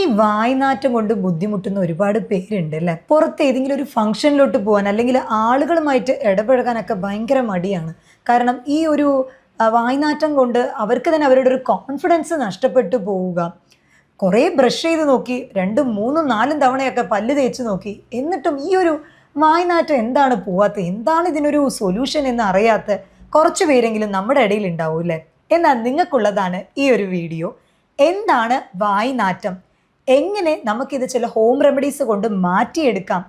ഈ വായ്നാറ്റം കൊണ്ട് ബുദ്ധിമുട്ടുന്ന ഒരുപാട് പേരുണ്ട് അല്ലേ. പുറത്ത് ഏതെങ്കിലും ഒരു ഫംഗ്ഷനിലോട്ട് പോകാൻ അല്ലെങ്കിൽ ആളുകളുമായിട്ട് ഇടപഴകാനൊക്കെ ഭയങ്കര മടിയാണ്. കാരണം ഈ ഒരു വായ്നാറ്റം കൊണ്ട് അവർക്ക് തന്നെ അവരുടെ ഒരു കോൺഫിഡൻസ് നഷ്ടപ്പെട്ടു പോവുക. കുറേ ബ്രഷ് ചെയ്ത് നോക്കി, 2, 3, 4 തവണയൊക്കെ പല്ല് തേച്ച് നോക്കി, എന്നിട്ടും ഈ ഒരു വായ്നാറ്റം എന്താണ് പോവാത്തത്, എന്താണ് ഇതിനൊരു സൊല്യൂഷൻ എന്ന് അറിയാത്ത കുറച്ച് പേരെങ്കിലും നമ്മുടെ ഇടയിൽ ഉണ്ടാവും അല്ലേ. എന്നാൽ നിങ്ങൾക്കുള്ളതാണ് ഈ ഒരു വീഡിയോ. എന്താണ് വായ്നാറ്റം, എങ്ങനെ നമുക്കിത് ചില ഹോം റെമഡീസ് കൊണ്ട് മാറ്റിയെടുക്കാം,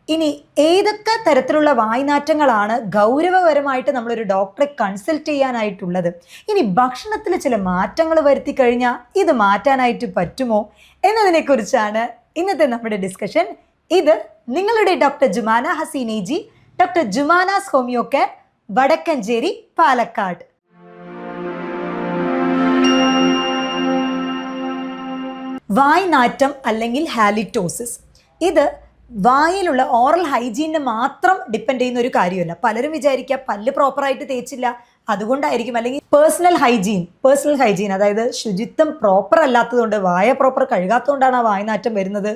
ഇനി ഏതൊക്കെ തരത്തിലുള്ള വായ്നാറ്റങ്ങളാണ് ഗൗരവപരമായിട്ട് നമ്മളൊരു ഡോക്ടറെ കൺസൾട്ട് ചെയ്യാനായിട്ടുള്ളത്, ഇനി ഭക്ഷണത്തിൽ ചില മാറ്റങ്ങൾ വരുത്തി കഴിഞ്ഞാൽ ഇത് മാറ്റാനായിട്ട് പറ്റുമോ എന്നതിനെക്കുറിച്ചാണ് ഇന്നത്തെ നമ്മുടെ ഡിസ്കഷൻ. ഇത് നിങ്ങളുടെ ഡോക്ടർ ജുമാന ഹസീനേജി, doctor Jumana's homeo care, Vadakkencherry, Palakkad. വായ്നാറ്റം അല്ലെങ്കിൽ ഹാലിറ്റോസിസ് ഇത് വായിലുള്ള ഓറൽ ഹൈജീനിനെ മാത്രം ഡിപ്പെൻഡ് ചെയ്യുന്ന ഒരു കാര്യമല്ല. പലരും വിചാരിക്കുക പല്ല് പ്രോപ്പറായിട്ട് തേച്ചില്ല അതുകൊണ്ടായിരിക്കും, അല്ലെങ്കിൽ പേഴ്സണൽ ഹൈജീൻ അതായത് ശുചിത്വം പ്രോപ്പർ അല്ലാത്തതുകൊണ്ട്, വായ പ്രോപ്പർ കഴുകാത്തതുകൊണ്ടാണ് ആ വായ്നാറ്റം വരുന്നത്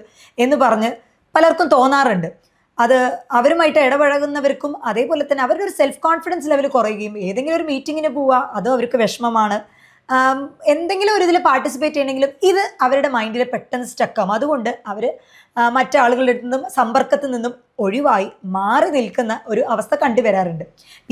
എന്ന് പറഞ്ഞ് പലർക്കും തോന്നാറുണ്ട്. അത് അവരുമായിട്ട് ഇടപഴകുന്നവർക്കും അതേപോലെ തന്നെ അവരുടെ ഒരു സെൽഫ് കോൺഫിഡൻസ് ലെവൽ കുറയുകയും, ഏതെങ്കിലും ഒരു മീറ്റിങ്ങിന് പോവുക അതും അവർക്ക് വിഷമമാണ്, എന്തെങ്കിലും ഒരു ഇതിൽ പാർട്ടിസിപ്പേറ്റ് ചെയ്യണമെങ്കിലും ഇത് അവരുടെ മൈൻഡിൽ പെട്ടെന്ന് സ്റ്റക്കാവും. അതുകൊണ്ട് അവർ മറ്റാളുകളുടെ അടുത്ത് നിന്നും സമ്പർക്കത്തിൽ നിന്നും ഒഴിവായി മാറി നിൽക്കുന്ന ഒരു അവസ്ഥ കണ്ടുവരാറുണ്ട്.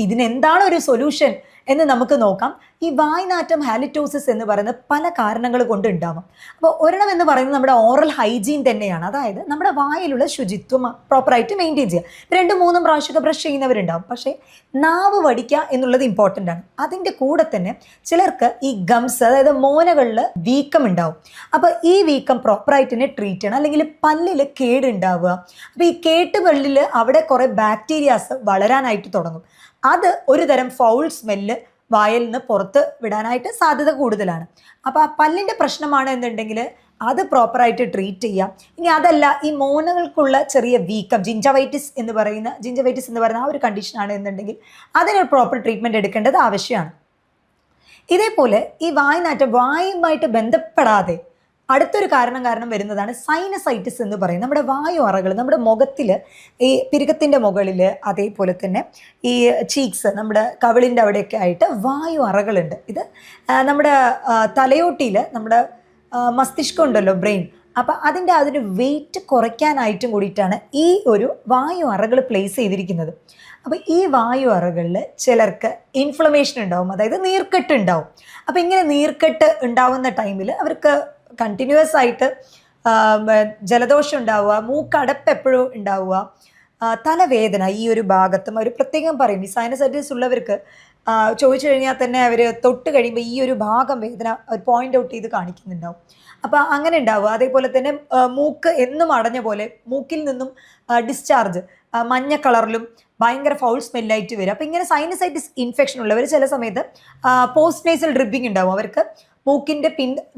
ഇതിനെന്താണ് ഒരു സൊല്യൂഷൻ എന്ന് നമുക്ക് നോക്കാം. ഈ വായ്നാറ്റം ഹാലിറ്റോസിസ് എന്ന് പറയുന്നത് പല കാരണങ്ങൾ കൊണ്ട് ഉണ്ടാവാം. അപ്പോൾ ഒരെണ്ണം എന്ന് പറയുന്നത് നമ്മുടെ ഓറൽ ഹൈജീൻ തന്നെയാണ്. അതായത് നമ്മുടെ വായിലുള്ള ശുചിത്വം പ്രോപ്പറായിട്ട് മെയിൻറ്റെയിൻ ചെയ്യുക. 2, 3 പ്രാവശ്യമൊക്കെ ബ്രഷ് ചെയ്യുന്നവരുണ്ടാവും, പക്ഷേ നാവ് വടിക്കുക എന്നുള്ളത് ഇമ്പോർട്ടൻ്റ് ആണ്. അതിൻ്റെ കൂടെ തന്നെ ചിലർക്ക് ഈ ഗംസ് അതായത് മോനകളിൽ വീക്കം ഉണ്ടാവും. അപ്പോൾ ഈ വീക്കം പ്രോപ്പറായിട്ട് തന്നെ ട്രീറ്റ് ചെയ്യണം. അല്ലെങ്കിൽ പല്ലിൽ കേടുണ്ടാവുക, അപ്പോൾ ഈ കേട്ടുപല്ലിൽ അവിടെ കുറേ ബാക്ടീരിയാസ് വളരാനായിട്ട് തുടങ്ങും. അത് ഒരു തരം ഫൗൾ സ്മെല്ല് വായിൽ നിന്ന് പുറത്ത് വിടാനായിട്ട് സാധ്യത കൂടുതലാണ്. അപ്പോൾ ആ പല്ലിൻ്റെ പ്രശ്നമാണ് എന്നുണ്ടെങ്കിൽ അത് പ്രോപ്പറായിട്ട് ട്രീറ്റ് ചെയ്യാം. ഇനി അതല്ല, ഈ മോനകൾക്കുള്ള ചെറിയ വീക്കം, ജിഞ്ചവൈറ്റിസ് എന്ന് പറയുന്ന ആ ഒരു കണ്ടീഷനാണ് എന്നുണ്ടെങ്കിൽ അതിനൊരു പ്രോപ്പർ ട്രീറ്റ്മെൻറ്റ് എടുക്കേണ്ടത് ആവശ്യമാണ്. ഇതേപോലെ ഈ വായ്നാറ്റം വായുമായിട്ട് ബന്ധപ്പെടാതെ അടുത്തൊരു കാരണം വരുന്നതാണ് സൈനസൈറ്റിസ് എന്ന് പറയും. നമ്മുടെ വായു അറകൾ, നമ്മുടെ മുഖത്തിൽ ഈ പിരുകത്തിൻ്റെ മുകളിൽ, അതേപോലെ തന്നെ ഈ ചീക്സ്, നമ്മുടെ കവിളിൻ്റെ അവിടെയൊക്കെ ആയിട്ട് വായു അറകളുണ്ട്. ഇത് നമ്മുടെ തലയോട്ടിയിൽ നമ്മുടെ മസ്തിഷ്കം ഉണ്ടല്ലോ, ബ്രെയിൻ, അപ്പോൾ അതിൻ്റെ വെയിറ്റ് കുറയ്ക്കാനായിട്ടും കൂടിയിട്ടാണ് ഈ ഒരു വായു അറകൾ പ്ലേസ് ചെയ്തിരിക്കുന്നത്. അപ്പോൾ ഈ വായു അറകളിൽ ചിലർക്ക് ഇൻഫ്ലമേഷൻ ഉണ്ടാവും, അതായത് നീർക്കെട്ട് ഉണ്ടാവും. അപ്പോൾ ഇങ്ങനെ നീർക്കെട്ട് ഉണ്ടാവുന്ന ടൈമിൽ അവർക്ക് കണ്ടിന്യൂസ് ആയിട്ട് ജലദോഷം ഉണ്ടാവുക, മൂക്കടപ്പ് എപ്പോഴും ഉണ്ടാവുക, തലവേദന ഈ ഒരു ഭാഗത്തും അവർ പ്രത്യേകം പറയും. ഈ സൈനസൈറ്റിസ് ഉള്ളവർക്ക് ചോദിച്ചു കഴിഞ്ഞാൽ തന്നെ അവർ തൊട്ട് കഴിയുമ്പോൾ ഈ ഒരു ഭാഗം വേദന പോയിന്റ് ഔട്ട് ചെയ്ത് കാണിക്കുന്നുണ്ടാവും. അപ്പോൾ അങ്ങനെ ഉണ്ടാവുക. അതേപോലെ തന്നെ മൂക്ക് എന്നും അടഞ്ഞ പോലെ മൂക്കിൽ നിന്നും ഡിസ്ചാർജ് മഞ്ഞ കളറിലും ഭയങ്കര ഫൗൾ സ്മെല്ലായിട്ട് വരും. അപ്പോൾ ഇങ്ങനെ സൈനസൈറ്റിസ് ഇൻഫെക്ഷൻ ഉള്ളവർ ചില സമയത്ത് പോസ്റ്റ് നേസൽ ഡ്രിപ്പിംഗ് ഉണ്ടാവും. അവർക്ക് മൂക്കിൻ്റെ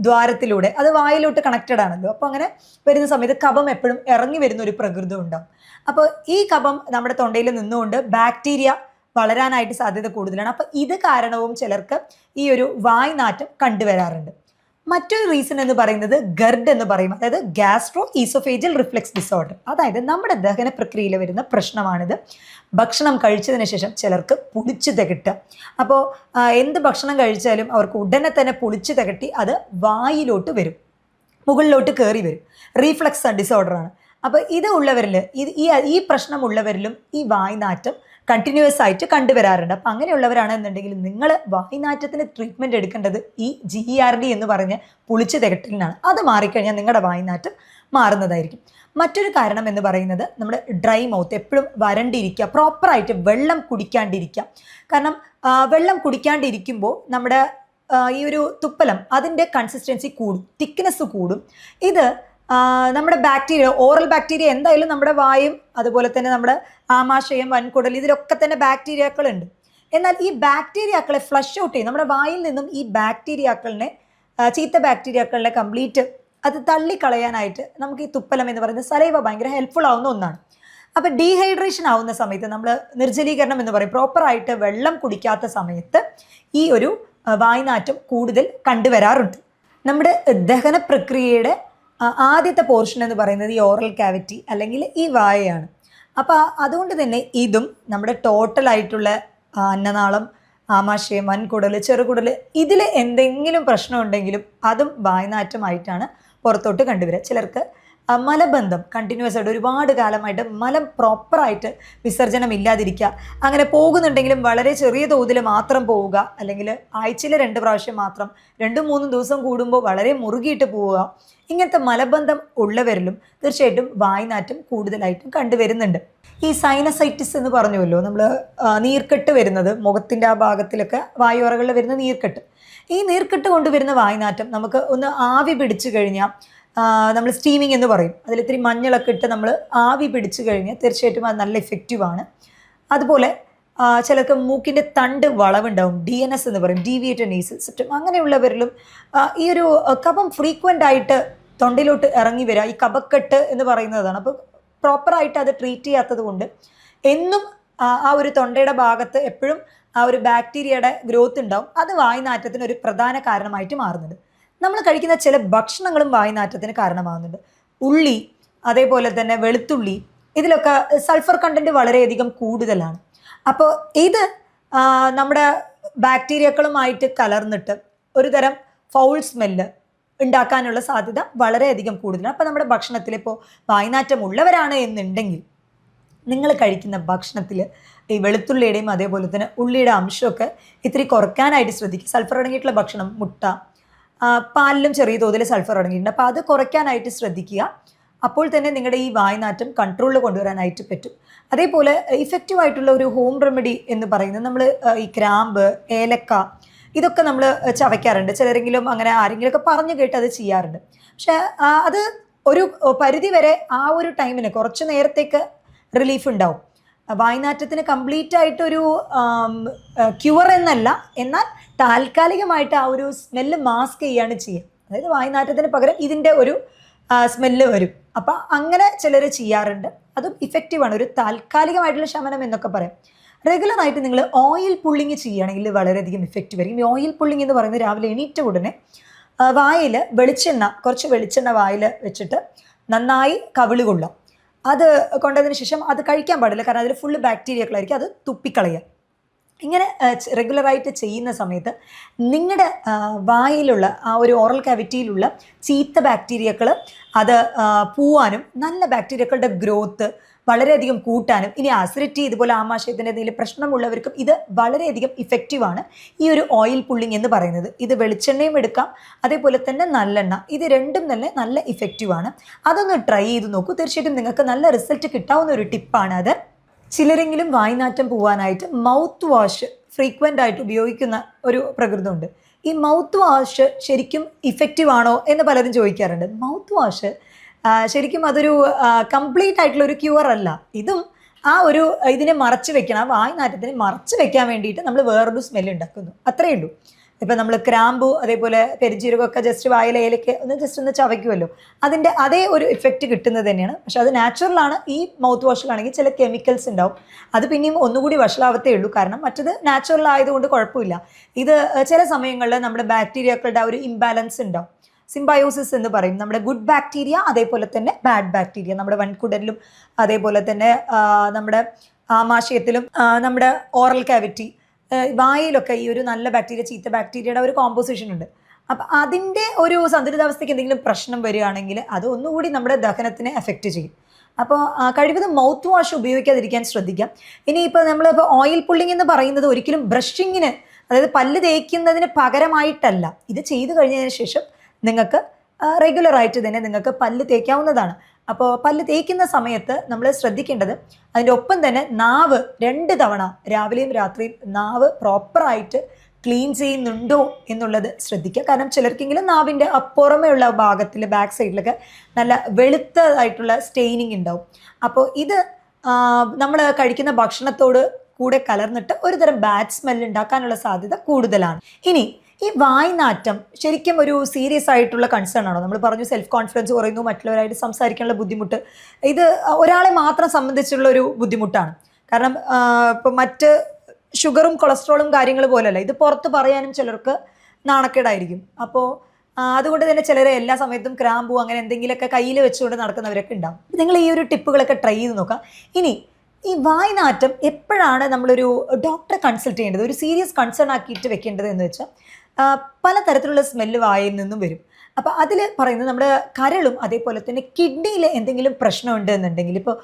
ദ്വാരത്തിലൂടെ, അത് വായിലോട്ട് കണക്റ്റഡ് ആണല്ലോ, അപ്പോൾ അങ്ങനെ വരുന്ന സമയത്ത് കഫം എപ്പോഴും ഇറങ്ങി വരുന്ന ഒരു പ്രകൃതം ഉണ്ടാവും. അപ്പോൾ ഈ കഫം നമ്മുടെ തൊണ്ടയിൽ നിന്നുകൊണ്ട് ബാക്ടീരിയ വളരാനായിട്ട് സാധ്യത കൂടുതലാണ്. അപ്പോൾ ഇത് കാരണവും ചിലർക്ക് ഈ ഒരു വായ്നാറ്റം കണ്ടുവരാറുണ്ട്. മറ്റൊരു റീസൺ എന്ന് പറയുന്നത് ഗർഡ് എന്ന് പറയും, അതായത് ഗ്യാസ്ട്രോ ഈസോഫേജിയൽ റിഫ്ലെക്സ് ഡിസോർഡർ. അതായത് നമ്മുടെ ദഹന പ്രക്രിയയിൽ വരുന്ന പ്രശ്നമാണിത്. ഭക്ഷണം കഴിച്ചതിന് ശേഷം ചിലർക്ക് പുളിച്ച് തികട്ടുക. അപ്പോൾ എന്ത് ഭക്ഷണം കഴിച്ചാലും അവർക്ക് ഉടനെ തന്നെ പുളിച്ച് തികട്ടി അത് വായിലോട്ട് വരും, മുകളിലോട്ട് കയറി വരും. റീഫ്ലക്സ് ഡിസോർഡറാണ്. അപ്പോൾ ഇത് ഉള്ളവരിൽ, ഈ പ്രശ്നമുള്ളവരിലും ഈ വായ്നാറ്റം കണ്ടിന്യൂസ് ആയിട്ട് കണ്ടുവരാറുണ്ട്. അപ്പം അങ്ങനെയുള്ളവരാണെന്നുണ്ടെങ്കിൽ നിങ്ങൾ വായ്നാറ്റത്തിന് ട്രീറ്റ്മെൻറ്റ് എടുക്കേണ്ടത് ഈ GERD എന്ന് പറഞ്ഞ് പുളിച്ച് തികട്ടലിനാണ്. അത് മാറിക്കഴിഞ്ഞാൽ നിങ്ങളുടെ വായ്നാറ്റം മാറുന്നതായിരിക്കും. മറ്റൊരു കാരണം എന്ന് പറയുന്നത് നമ്മുടെ ഡ്രൈ മൗത്ത്, എപ്പോഴും വരണ്ടിരിക്കുക, പ്രോപ്പറായിട്ട് വെള്ളം കുടിക്കാണ്ടിരിക്കുക. കാരണം വെള്ളം കുടിക്കാണ്ടിരിക്കുമ്പോൾ നമ്മുടെ ഈ ഒരു തുപ്പലം അതിൻ്റെ കൺസിസ്റ്റൻസി കൂടും, തിക്നെസ് കൂടും. ഇത് നമ്മുടെ ബാക്ടീരിയ, ഓറൽ ബാക്ടീരിയ എന്തായാലും നമ്മുടെ വായും അതുപോലെ തന്നെ നമ്മുടെ ആമാശയം, വൻകുടൽ, ഇതിലൊക്കെ തന്നെ ബാക്ടീരിയാക്കളുണ്ട്. എന്നാൽ ഈ ബാക്ടീരിയാക്കളെ ഫ്ലഷ് ഔട്ട് ചെയ്യും. നമ്മുടെ വായിൽ നിന്നും ഈ ബാക്ടീരിയാക്കളിനെ, ചീത്ത ബാക്ടീരിയാക്കളിനെ കംപ്ലീറ്റ് അത് തള്ളിക്കളയാനായിട്ട് നമുക്ക് ഈ തുപ്പലം എന്ന് പറയുന്ന സലൈവ ഭയങ്കര ഹെൽപ്ഫുൾ ആവുന്ന ഒന്നാണ്. അപ്പോൾ ഡീഹൈഡ്രേഷൻ ആവുന്ന സമയത്ത്, നമ്മൾ നിർജ്ജലീകരണം എന്ന് പറയും, പ്രോപ്പറായിട്ട് വെള്ളം കുടിക്കാത്ത സമയത്ത് ഈ ഒരു വായ്നാറ്റം കൂടുതൽ കണ്ടുവരാറുണ്ട്. നമ്മുടെ ദഹന പ്രക്രിയയുടെ ആദ്യത്തെ പോർഷൻ എന്ന് പറയുന്നത് ഈ ഓറൽ കാവിറ്റി അല്ലെങ്കിൽ ഈ വായയാണ്. അപ്പോൾ അതുകൊണ്ട് തന്നെ ഇതും നമ്മുടെ ടോട്ടലായിട്ടുള്ള അന്നനാളം, ആമാശയം, വൻകുടൽ, ചെറുകുടൽ ഇതിൽ എന്തെങ്കിലും പ്രശ്നം ഉണ്ടെങ്കിലും അതും വായ്നാറ്റമായിട്ടാണ് പുറത്തോട്ട് കണ്ടുവരിക. ചിലർക്ക് മലബന്ധം കണ്ടിന്യൂസ് ആയിട്ട് ഒരുപാട് കാലമായിട്ട് മലം പ്രോപ്പറായിട്ട് വിസർജനം ഇല്ലാതിരിക്കുക, അങ്ങനെ പോകുന്നുണ്ടെങ്കിലും വളരെ ചെറിയ തോതിൽ മാത്രം പോവുക, അല്ലെങ്കിൽ ആഴ്ചയിൽ 2 പ്രാവശ്യം മാത്രം 2-3 ദിവസം കൂടുമ്പോൾ വളരെ മുറുകിയിട്ട് പോവുക, ഇങ്ങനത്തെ മലബന്ധം ഉള്ളവരിലും തീർച്ചയായിട്ടും വായ്നാറ്റം കൂടുതലായിട്ടും കണ്ടുവരുന്നുണ്ട്. ഈ സൈനസൈറ്റിസ് എന്ന് പറഞ്ഞുവല്ലോ, നമ്മൾ നീർക്കെട്ട് വരുന്നത് മുഖത്തിൻ്റെ ആ ഭാഗത്തിലൊക്കെ വായുവറകളിൽ വരുന്ന നീർക്കെട്ട്, ഈ നീർക്കെട്ട് കൊണ്ടുവരുന്ന വായ്നാറ്റം നമുക്ക് ഒന്ന് ആവി പിടിച്ചു കഴിഞ്ഞാൽ, നമ്മൾ സ്റ്റീമിങ് എന്ന് പറയും, അതിലിത്തിരി മഞ്ഞളൊക്കെ ഇട്ട് നമ്മൾ ആവി പിടിച്ചു കഴിഞ്ഞാൽ തീർച്ചയായിട്ടും അത് നല്ല ഇഫക്റ്റീവാണ്. അതുപോലെ ചിലർക്ക് മൂക്കിൻ്റെ തണ്ട് വളവുണ്ടാവും, DNS എന്ന് പറയും, ഡീവിയേറ്റഡ് നേസൽ സെപ്റ്റം, അങ്ങനെയുള്ളവരിലും ഈ ഒരു കഫം ഫ്രീക്വൻ്റ് ആയിട്ട് തൊണ്ടയിലോട്ട് ഇറങ്ങി വരിക, ഈ കഫക്കെട്ട് എന്ന് പറയുന്നതാണ്. അപ്പോൾ പ്രോപ്പറായിട്ട് അത് ട്രീറ്റ് ചെയ്യാത്തത് കൊണ്ട് എന്നും ആ ഒരു തൊണ്ടയുടെ ഭാഗത്ത് എപ്പോഴും ആ ഒരു ബാക്ടീരിയയുടെ ഗ്രോത്ത് ഉണ്ടാവും. അത് വായ്നാറ്റത്തിന് ഒരു പ്രധാന കാരണമായിട്ട് മാറുന്നുണ്ട്. നമ്മൾ കഴിക്കുന്ന ചില ഭക്ഷണങ്ങളും വായ്നാറ്റത്തിന് കാരണമാകുന്നുണ്ട്. ഉള്ളി, അതേപോലെ തന്നെ വെളുത്തുള്ളി, ഇതിലൊക്കെ സൾഫർ കണ്ടൻറ്റ് വളരെയധികം കൂടുതലാണ്. അപ്പോൾ ഇത് നമ്മുടെ ബാക്ടീരിയകളുമായിട്ട് കലർന്നിട്ട് ഒരു തരം ഫൗൾ സ്മെല്ല് ഉണ്ടാക്കാനുള്ള സാധ്യത വളരെയധികം കൂടുതലാണ്. അപ്പോൾ നമ്മുടെ ഭക്ഷണത്തിൽ ഇപ്പോൾ വായ്നാറ്റം ഉള്ളവരാണ് എന്നുണ്ടെങ്കിൽ നിങ്ങൾ കഴിക്കുന്ന ഭക്ഷണത്തിൽ ഈ വെളുത്തുള്ളിയുടെയും അതേപോലെ തന്നെ ഉള്ളിയുടെ അംശമൊക്കെ ഇത്തിരി കുറയ്ക്കാനായിട്ട് ശ്രദ്ധിക്കുക. സൾഫർ അടങ്ങിയിട്ടുള്ള ഭക്ഷണം, മുട്ട, പാലിലും ചെറിയ തോതിൽ സൾഫർ അടങ്ങിയിട്ടുണ്ട്, അപ്പോൾ അത് കുറയ്ക്കാനായിട്ട് ശ്രദ്ധിക്കുക. അപ്പോൾ തന്നെ നിങ്ങളുടെ ഈ വായ്നാറ്റം കൺട്രോളിൽ കൊണ്ടുവരാനായിട്ട് പറ്റും. അതേപോലെ ഇഫക്റ്റീവായിട്ടുള്ള ഒരു ഹോം റെമഡി എന്ന് പറയുന്നത് നമ്മൾ ഈ ഗ്രാമ്പ്, ഏലക്ക, ഇതൊക്കെ നമ്മൾ ചവയ്ക്കാറുണ്ട്. ചിലരെങ്കിലും അങ്ങനെ ആരെങ്കിലുമൊക്കെ പറഞ്ഞു കേട്ട് അത് ചെയ്യാറുണ്ട്. പക്ഷെ അത് ഒരു പരിധി വരെ ആ ഒരു ടൈമിന് കുറച്ച് നേരത്തേക്ക് റിലീഫ് ഉണ്ടാവും. വായ്നാറ്റത്തിന് കംപ്ലീറ്റ് ആയിട്ടൊരു ക്യൂർ എന്നല്ല, എന്നാൽ താൽക്കാലികമായിട്ട് ആ ഒരു സ്മെല്ല് മാസ്ക് ചെയ്യാണ് ചെയ്യുക. അതായത് വായ്നാറ്റത്തിന് പകരം ഇതിൻ്റെ ഒരു സ്മെല്ല് വരും. അപ്പം അങ്ങനെ ചിലർ ചെയ്യാറുണ്ട്. അതും ഇഫക്റ്റീവാണ്, ഒരു താൽക്കാലികമായിട്ടുള്ള ശമനം എന്നൊക്കെ പറയാം. റെഗുലറായിട്ട് നിങ്ങൾ ഓയിൽ പുള്ളിങ് ചെയ്യുകയാണെങ്കിൽ വളരെയധികം ഇഫക്റ്റീവ് ആയിരിക്കും. ഈ ഓയിൽ പുള്ളിങ് എന്ന് പറയുന്നത് രാവിലെ എണീറ്റ ഉടനെ വായിൽ കുറച്ച് വെളിച്ചെണ്ണ വായിൽ വെച്ചിട്ട് നന്നായി കവിള് കൊള്ളാം. അത് കൊണ്ടതിന് ശേഷം അത് കഴിക്കാൻ പാടില്ല, കാരണം അതിൽ ഫുള്ള് ബാക്ടീരിയകളായിരിക്കും, അത് തുപ്പിക്കളയുക. ഇങ്ങനെ റെഗുലറായിട്ട് ചെയ്യുന്ന സമയത്ത് നിങ്ങളുടെ വായിലുള്ള ആ ഒരു ഓറൽ കാവിറ്റിയിലുള്ള ചീത്ത ബാക്ടീരിയകൾ അത് പോവാനും നല്ല ബാക്ടീരിയകളുടെ ഗ്രോത്ത് വളരെയധികം കൂട്ടാനും, ഇനി അസിഡിറ്റി ഇതുപോലെ ആമാശയത്തിൻ്റെ എന്തെങ്കിലും പ്രശ്നമുള്ളവർക്കും ഇത് വളരെയധികം ഇഫക്റ്റീവാണ് ഈ ഒരു ഓയിൽ പുള്ളിങ് എന്ന് പറയുന്നത്. ഇത് വെളിച്ചെണ്ണയും എടുക്കാം, അതേപോലെ തന്നെ നല്ലെണ്ണ, ഇത് രണ്ടും തന്നെ നല്ല ഇഫക്റ്റീവാണ്. അതൊന്ന് ട്രൈ ചെയ്ത് നോക്കൂ, തീർച്ചയായിട്ടും നിങ്ങൾക്ക് നല്ല റിസൾട്ട് കിട്ടാവുന്ന ഒരു ടിപ്പാണ് അത്. ചിലരെങ്കിലും വായ്നാറ്റം പോകാനായിട്ട് മൗത്ത് വാഷ് ഫ്രീക്വൻ്റ് ആയിട്ട് ഉപയോഗിക്കുന്ന ഒരു പ്രകൃതമുണ്ട്. ഈ മൗത്ത് വാഷ് ശരിക്കും ഇഫക്റ്റീവ് ആണോ എന്ന് പലരും ചോദിക്കാറുണ്ട്. മൗത്ത് വാഷ് ശരിക്കും അതൊരു കംപ്ലീറ്റ് ആയിട്ടുള്ള ഒരു ക്യൂർ അല്ല. ഇതും ആ ഒരു ഇതിനെ മറച്ചു വെക്കണം, ആ വായ്നാറ്റത്തിനെ മറച്ചു വെക്കാൻ വേണ്ടിയിട്ട് നമ്മൾ വേറൊരു സ്മെല്ല് ഉണ്ടാക്കുന്നു, അത്രയേ ഉള്ളൂ. ഇപ്പം നമ്മൾ ക്രാമ്പു അതേപോലെ പെരിജീരകമൊക്കെ ജസ്റ്റ് വായിലയിലേക്ക് ജസ്റ്റ് ഒന്ന് ചവയ്ക്കുമല്ലോ, അതിൻ്റെ അതേ ഒരു ഇഫക്റ്റ് കിട്ടുന്നത് തന്നെയാണ്. പക്ഷെ അത് നാച്ചുറലാണ്. ഈ മൗത്ത് വാഷിലാണെങ്കിൽ ചില കെമിക്കൽസ് ഉണ്ടാവും, അത് പിന്നെയും ഒന്നുകൂടി വഷളാവത്തേ ഉള്ളൂ. കാരണം മറ്റത് നാച്ചുറൽ ആയതുകൊണ്ട് കുഴപ്പമില്ല. ഇത് ചില സമയങ്ങളിൽ നമ്മുടെ ബാക്ടീരിയകളുടെ ഒരു ഇംബാലൻസ് ഉണ്ടാവും. സിംബയോസിസ് എന്ന് പറയും. നമ്മുടെ ഗുഡ് ബാക്ടീരിയ അതേപോലെ തന്നെ ബാഡ് ബാക്ടീരിയ, നമ്മുടെ വൻകുടലിലും അതേപോലെ തന്നെ നമ്മുടെ ആമാശയത്തിലും നമ്മുടെ ഓറൽ കാവിറ്റി വായിലൊക്കെ ഈ ഒരു നല്ല ബാക്ടീരിയ ചീത്ത ബാക്ടീരിയയുടെ ഒരു കോമ്പോസിഷൻ ഉണ്ട്. അപ്പം അതിൻ്റെ ഒരു സന്തുലിതാവസ്ഥയ്ക്ക് എന്തെങ്കിലും പ്രശ്നം വരികയാണെങ്കിൽ അത് ഒന്നുകൂടി നമ്മുടെ ദഹനത്തിനെ എഫക്റ്റ് ചെയ്യും. അപ്പോൾ കഴിവതും മൗത്ത് വാഷ് ഉപയോഗിക്കാതിരിക്കാൻ ശ്രദ്ധിക്കാം. ഇനിയിപ്പോൾ നമ്മളിപ്പോൾ ഓയിൽ പുള്ളിങ് എന്ന് പറയുന്നത് ഒരിക്കലും ബ്രഷിങ്ങിന്, അതായത് പല്ല് തേക്കുന്നതിന് പകരമായിട്ടല്ല. ഇത് ചെയ്തു കഴിഞ്ഞതിന് ശേഷം നിങ്ങൾക്ക് റെഗുലറായിട്ട് തന്നെ നിങ്ങൾക്ക് പല്ല് തേക്കാവുന്നതാണ്. അപ്പോൾ പല്ല് തേക്കുന്ന സമയത്ത് നമ്മൾ ശ്രദ്ധിക്കേണ്ടത് അതിൻ്റെ ഒപ്പം തന്നെ നാവ് 2 തവണ രാവിലെയും രാത്രിയും നാവ് പ്രോപ്പറായിട്ട് ക്ലീൻ ചെയ്യുന്നുണ്ടോ എന്നുള്ളത് ശ്രദ്ധിക്കുക. കാരണം ചിലർക്കെങ്കിലും നാവിൻ്റെ പുറമെയുള്ള ഭാഗത്തിൽ ബാക്ക് സൈഡിലൊക്കെ നല്ല വെളുത്തതായിട്ടുള്ള സ്റ്റെയിനിങ് ഉണ്ടാവും. അപ്പോൾ ഇത് നമ്മൾ കഴിക്കുന്ന ഭക്ഷണത്തോട് കൂടെ കലർന്നിട്ട് ഒരു തരം ബാഡ് സ്മെല്ല് ഉണ്ടാക്കാനുള്ള സാധ്യത കൂടുതലാണ്. ഇനി ഈ വായ്നാറ്റം ശരിക്കും ഒരു സീരിയസ് ആയിട്ടുള്ള കൺസേൺ ആണോ? നമ്മൾ പറഞ്ഞു സെൽഫ് കോൺഫിഡൻസ് കുറയുന്നു, മറ്റുള്ളവരായിട്ട് സംസാരിക്കാനുള്ള ബുദ്ധിമുട്ട്. ഇത് ഒരാളെ മാത്രം സംബന്ധിച്ചുള്ള ഒരു ബുദ്ധിമുട്ടാണ്. കാരണം ഇപ്പം മറ്റ് ഷുഗറും കൊളസ്ട്രോളും കാര്യങ്ങൾ പോലെയല്ല, ഇത് പുറത്ത് പറയാനും ചിലർക്ക് നാണക്കേടായിരിക്കും. അപ്പോൾ അതുകൊണ്ട് തന്നെ ചിലരെ എല്ലാ സമയത്തും ക്രാമ്പോ അങ്ങനെ എന്തെങ്കിലുമൊക്കെ കയ്യിൽ വെച്ചുകൊണ്ട് നടക്കുന്നവരൊക്കെ ഉണ്ടാവും. നിങ്ങൾ ഈ ഒരു ടിപ്പുകളൊക്കെ ട്രൈ ചെയ്ത് നോക്കാം. ഇനി ഈ വായ്നാറ്റം എപ്പോഴാണ് നമ്മളൊരു ഡോക്ടറെ കൺസൾട്ട് ചെയ്യേണ്ടത്, ഒരു സീരിയസ് കൺസേൺ ആക്കിയിട്ട് വെക്കേണ്ടത് എന്ന് വെച്ചാൽ പലതരത്തിലുള്ള സ്മെല്ല് വായിൽ നിന്നും വരും. അപ്പോൾ അതിൽ പറയുന്നത് നമ്മുടെ കരളും അതേപോലെ തന്നെ കിഡ്നിയിൽ എന്തെങ്കിലും പ്രശ്നമുണ്ട് എന്നുണ്ടെങ്കിൽ, ഇപ്പോൾ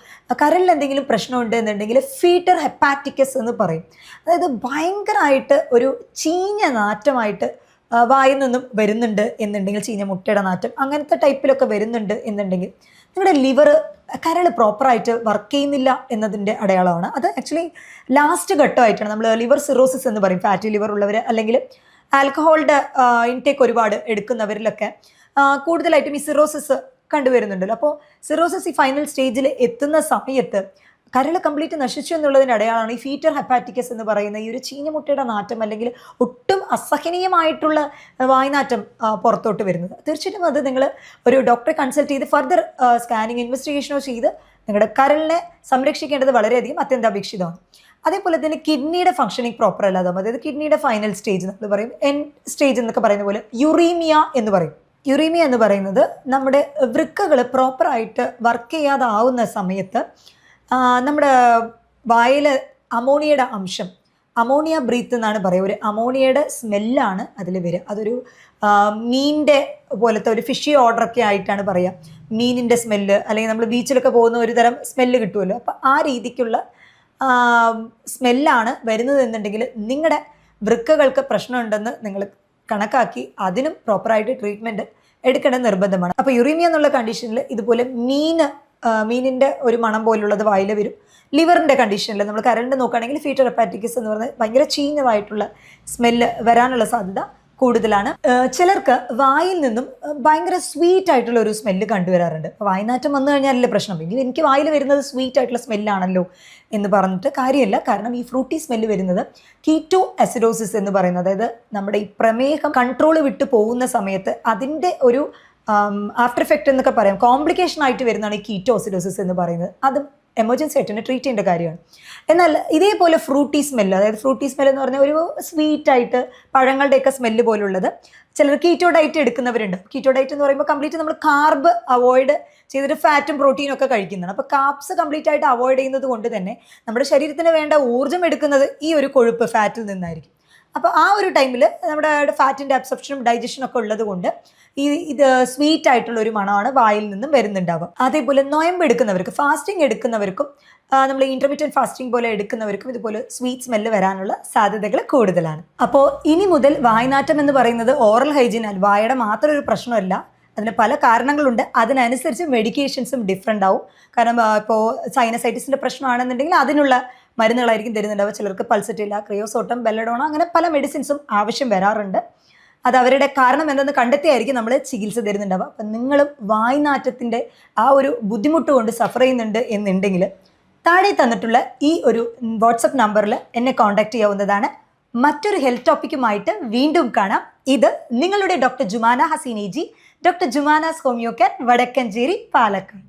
കരളിൽ എന്തെങ്കിലും പ്രശ്നമുണ്ട് എന്നുണ്ടെങ്കിൽ ഫീറ്റർ ഹെപ്പാറ്റിക്കസ് എന്ന് പറയും. അതായത് ഭയങ്കരമായിട്ട് ഒരു ചീഞ്ഞ നാറ്റമായിട്ട് വായിൽ നിന്നും വരുന്നുണ്ട് എന്നുണ്ടെങ്കിൽ, ചീഞ്ഞ മുട്ടയുടെ നാറ്റം അങ്ങനത്തെ ടൈപ്പിലൊക്കെ വരുന്നുണ്ട് എന്നുണ്ടെങ്കിൽ നിങ്ങളുടെ ലിവർ, കരൾ പ്രോപ്പറായിട്ട് വർക്ക് ചെയ്യുന്നില്ല എന്നതിൻ്റെ അടയാളമാണ്. അത് ആക്ച്വലി ലാസ്റ്റ് ഘട്ടമായിട്ടാണ്. നമ്മൾ ലിവർ സിറോസിസ് എന്ന് പറയും. ഫാറ്റി ലിവർ ഉള്ളവർ അല്ലെങ്കിൽ ആൽക്കഹോളിൻ്റെ ഇൻടേക്ക് ഒരുപാട് എടുക്കുന്നവരിലൊക്കെ കൂടുതലായിട്ടും ഈ സിറോസിസ് കണ്ടുവരുന്നുണ്ടല്ലോ. അപ്പോൾ സിറോസിസ് ഈ ഫൈനൽ സ്റ്റേജിൽ എത്തുന്ന സമയത്ത് കരൾ കംപ്ലീറ്റ് നശിച്ചു എന്നുള്ളതിൻ്റെ അടയാളമാണ് ഈ ഫീറ്റർ ഹെപ്പാറ്റിക്കസ് എന്ന് പറയുന്ന ഈ ഒരു ചീഞ്ഞ മുട്ടയുടെ നാറ്റം, അല്ലെങ്കിൽ ഒട്ടും അസഹനീയമായിട്ടുള്ള വായ്നാറ്റം പുറത്തോട്ട് വരുന്നത്. തീർച്ചയായിട്ടും അത് നിങ്ങൾ ഒരു ഡോക്ടറെ കൺസൾട്ട് ചെയ്ത് ഫർദർ സ്കാനിങ് ഇൻവെസ്റ്റിഗേഷനോ ചെയ്ത് നിങ്ങളുടെ കരളിനെ സംരക്ഷിക്കേണ്ടത് വളരെയധികം അത്യന്താപേക്ഷിതമാണ്. അതേപോലെ തന്നെ കിഡ്നിയുടെ ഫംഗ്ഷനിങ് പ്രോപ്പർ അല്ലാതാകും. അതായത് കിഡ്നിയുടെ ഫൈനൽ സ്റ്റേജ് നമ്മൾ പറയും, എൻ സ്റ്റേജ് എന്നൊക്കെ പറയുന്ന പോലെ യുറീമിയ എന്ന് പറയും. യുറീമിയ എന്ന് പറയുന്നത് നമ്മുടെ വൃക്കകൾ പ്രോപ്പറായിട്ട് വർക്ക് ചെയ്യാതാവുന്ന സമയത്ത് നമ്മുടെ വായിൽ അമോണിയയുടെ അംശം, അമോണിയ ബ്രീത്ത് എന്നാണ് പറയുക, ഒരു അമോണിയയുടെ സ്മെല്ലാണ് അതിൽ വരിക. അതൊരു മീനിൻ്റെ പോലത്തെ ഒരു ഫിഷി ഓർഡറൊക്കെ ആയിട്ടാണ് പറയുക. മീനിൻ്റെ സ്മെല്ല്, അല്ലെങ്കിൽ നമ്മൾ ബീച്ചിലൊക്കെ പോകുന്ന ഒരു തരം സ്മെല്ല് കിട്ടുമല്ലോ. അപ്പോൾ ആ രീതിക്കുള്ള സ്മെല്ലാണ് വരുന്നത് എന്നുണ്ടെങ്കിൽ നിങ്ങളുടെ വൃക്കകൾക്ക് പ്രശ്നമുണ്ടെന്ന് നിങ്ങൾ കണക്കാക്കി അതിനും പ്രോപ്പറായിട്ട് ട്രീറ്റ്മെൻറ്റ് എടുക്കേണ്ടത് നിർബന്ധമാണ്. അപ്പോൾ യുറീമിയ എന്നുള്ള കണ്ടീഷനിൽ ഇതുപോലെ മീനിൻ്റെ ഒരു മണം പോലുള്ളത് വായിൽ വരും. ലിവറിൻ്റെ കണ്ടീഷനിൽ നമ്മൾ കരളിൻ്റെ നോക്കുകയാണെങ്കിൽ ഫീറ്റർ ഹെപ്പാറ്റിക്കസ് എന്ന് പറഞ്ഞാൽ ഭയങ്കര ചീഞ്ഞതായിട്ടുള്ള സ്മെല്ല് വരാനുള്ള സാധ്യത കൂടുതലാണ്. ചിലർക്ക് വായിൽ നിന്നും ഭയങ്കര സ്വീറ്റ് ആയിട്ടുള്ള ഒരു സ്മെല്ല് കണ്ടുവരാറുണ്ട്. അപ്പോൾ വായ്നാറ്റം വന്നു കഴിഞ്ഞാലല്ലേ പ്രശ്നം. ഇനി എനിക്ക് വായിൽ വരുന്നത് സ്വീറ്റ് ആയിട്ടുള്ള സ്മെല്ലാണല്ലോ എന്ന് പറഞ്ഞിട്ട് കാര്യമില്ല. കാരണം ഈ ഫ്രൂട്ടി സ്മെല്ല് വരുന്നത് കീറ്റോ അസിഡോസിസ് എന്ന് പറയുന്നത്, അതായത് നമ്മുടെ ഈ പ്രമേഹം കൺട്രോൾ വിട്ട് പോകുന്ന സമയത്ത് അതിൻ്റെ ഒരു ആഫ്റ്റർ എഫക്റ്റ് എന്നൊക്കെ പറയാം, കോംപ്ലിക്കേഷൻ ആയിട്ട് വരുന്നതാണ് ഈ കീറ്റോസിഡോസിസ് എന്ന് പറയുന്നത്. അതും എമർജൻസി ആയിട്ട് തന്നെ ട്രീറ്റ് ചെയ്യേണ്ട കാര്യമാണ്. എന്നാൽ ഇതേപോലെ ഫ്രൂട്ടി സ്മെല്ല്, അതായത് ഫ്രൂട്ടി സ്മെല്ല് എന്ന് പറഞ്ഞാൽ ഒരു സ്വീറ്റ് ആയിട്ട് പഴങ്ങളുടെയൊക്കെ സ്മെല്ല് പോലുള്ളത്, ചിലർ കീറ്റോ ഡയറ്റ് എടുക്കുന്നവരുണ്ട്. കീറ്റോ ഡയറ്റ് എന്ന് പറയുമ്പോൾ കംപ്ലീറ്റ് നമ്മൾ കാർബ് അവോയ്ഡ് ചെയ്തിട്ട് ഫാറ്റും പ്രോട്ടീനും ഒക്കെ കഴിക്കുന്നതാണ്. അപ്പോൾ കാർബ്സ് കംപ്ലീറ്റ് ആയിട്ട് അവോയ്ഡ് ചെയ്യുന്നത് കൊണ്ട് തന്നെ നമ്മുടെ ശരീരത്തിന് വേണ്ട ഊർജ്ജം എടുക്കുന്നത് ഈ ഒരു കൊഴുപ്പ് ഫാറ്റിൽ നിന്നായിരിക്കും. അപ്പോൾ ആ ഒരു ടൈമിൽ നമ്മുടെ ഫാറ്റിൻ്റെ അബ്സോർപ്ഷനും ഡൈജഷനും ഒക്കെ ഉള്ളത് കൊണ്ട് ഇത് സ്വീറ്റ് ആയിട്ടുള്ള ഒരു മണമാണ് വായിൽ നിന്നും വരുന്നുണ്ടാവുക. അതേപോലെ നൊയമ്പ് എടുക്കുന്നവർക്ക്, ഫാസ്റ്റിംഗ് എടുക്കുന്നവർക്കും നമ്മൾ ഇൻ്റർമീഡിയറ്റ് ഫാസ്റ്റിംഗ് പോലെ എടുക്കുന്നവർക്കും ഇതുപോലെ സ്വീറ്റ് സ്മെല്ല് വരാനുള്ള സാധ്യതകൾ കൂടുതലാണ്. അപ്പോൾ ഇനി മുതൽ വായ്നാറ്റം എന്ന് പറയുന്നത് ഓറൽ ഹൈജീൻ, വായയുടെ മാത്രം ഒരു പ്രശ്നമല്ല, അതിന് പല കാരണങ്ങളുണ്ട്. അതിനനുസരിച്ച് മെഡിക്കേഷൻസും ഡിഫറെൻ്റ് ആവും. കാരണം ഇപ്പോൾ സൈനസൈറ്റിസിൻ്റെ പ്രശ്നമാണെന്നുണ്ടെങ്കിൽ അതിനുള്ള മരുന്നുകളായിരിക്കും തരുന്നുണ്ടാവുക. ചിലർക്ക് പൾസറ്റില്ല, ക്രിയോസോട്ടം, ബെല്ലഡോണ, അങ്ങനെ പല മെഡിസിൻസും ആവശ്യം വരാറുണ്ട്. അത് അവരുടെ കാരണം എന്തെന്ന് കണ്ടെത്തിയായിരിക്കും നമ്മൾ ചികിത്സ തരുന്നുണ്ടാവുക. അപ്പം നിങ്ങളും വായ്നാറ്റത്തിൻ്റെ ആ ഒരു ബുദ്ധിമുട്ട് കൊണ്ട് സഫർ ചെയ്യുന്നുണ്ട് എന്നുണ്ടെങ്കിൽ താഴെ തന്നിട്ടുള്ള ഈ ഒരു വാട്സപ്പ് നമ്പറിൽ എന്നെ കോൺടാക്ട് ചെയ്യാവുന്നതാണ്. മറ്റൊരു ഹെൽത്ത് ടോപ്പിക്കുമായിട്ട് വീണ്ടും കാണാം. ഇത് നിങ്ങളുടെ ഡോക്ടർ ജുമാന ഹസീനേജി, doctor Jumana's homeo care, Vadakkencherry, Palakkad.